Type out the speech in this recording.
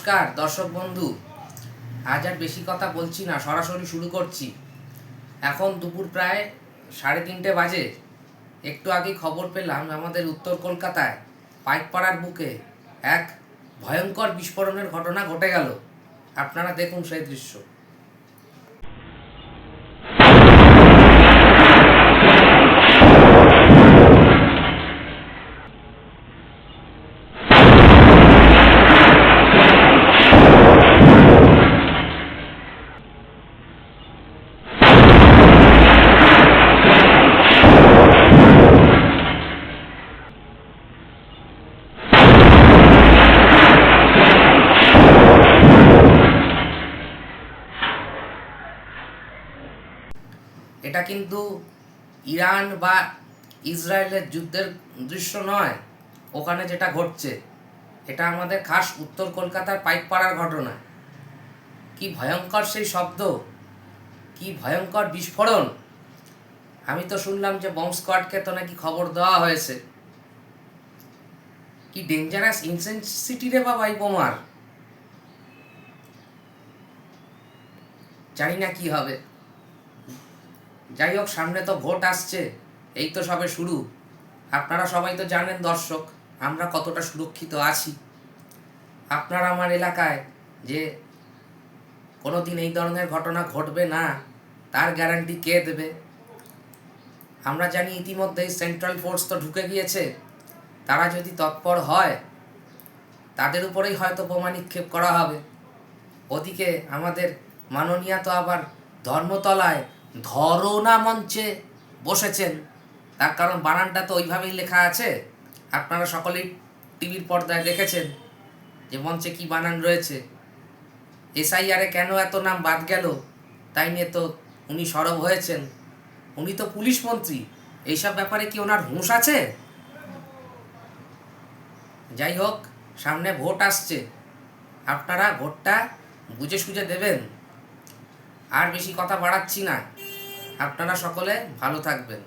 নমস্কার দর্শক বন্ধু, আজ আর বেশি কথা বলছি না, সরাসরি শুরু করছি। এখন দুপুর প্রায় 3:30 বাজে। একটু আগে খবর পেলাম আমাদের উত্তর কলকাতায় পাইকপাড়ার বুকে এক ভয়ঙ্কর বিস্ফোরণের ঘটনা ঘটে গেল। আপনারা দেখুন সেই দৃশ্য। এটা কিন্তু ইরান বা ইসরায়েলের যুদ্ধের দৃশ্য নয়। ওখানে যেটা ঘটছে এটা আমাদের খাস উত্তর কলকাতার পাইকপাড়ার ঘটনা। কি ভয়ঙ্কর সেই শব্দ, কি ভয়ঙ্কর বিস্ফোরণ। আমি তো শুনলাম যে বম্ব স্কোয়াডকে তো নাকি খবর দেওয়া হয়েছে। কি ডেঞ্জারাস ইনসেন্সিটি রে বাবা এই বোমার। জানি না কি হবে। যাই হোক, সামনে তো ভোট আসছে, এই তো সবে শুরু। আপনারা সবাই তো জানেন দর্শক, আমরা কতটা সুরক্ষিত আছি। আপনার আমার এলাকায় যে কোনো দিন এই ধরনের ঘটনা ঘটবে না তার গ্যারান্টি কে দেবে? আমরা জানি ইতিমধ্যেই সেন্ট্রাল ফোর্স তো ঢুকে গিয়েছে। তারা যদি তৎপর হয় তাদের উপরেই হয়তো বোমা নিক্ষেপ করা হবে। ওদিকে আমাদের মাননীয়া তো আবার ধর্মতলায় ধরনা মঞ্চে বসেছেন। তার কারণ বানানটা তো ওইভাবেই লেখা আছে। আপনারা সকলেই টিভির পর্দায় দেখেছেন যে মঞ্চে কি বানান রয়েছে। এসআইআরে কেন এত নাম বাদ গেল তাই নিয়ে তো উনি সরব হয়েছেন। উনি তো পুলিশ মন্ত্রী, এইসব ব্যাপারে কি ওনার হুঁশ আছে? যাই হোক, সামনে ভোট আসছে, আপনারা ভোটটা বুঝে সুঝে দেবেন। আর বেশি কথা বাড়াচ্ছি না, আপনারা সকলে ভালো থাকবেন।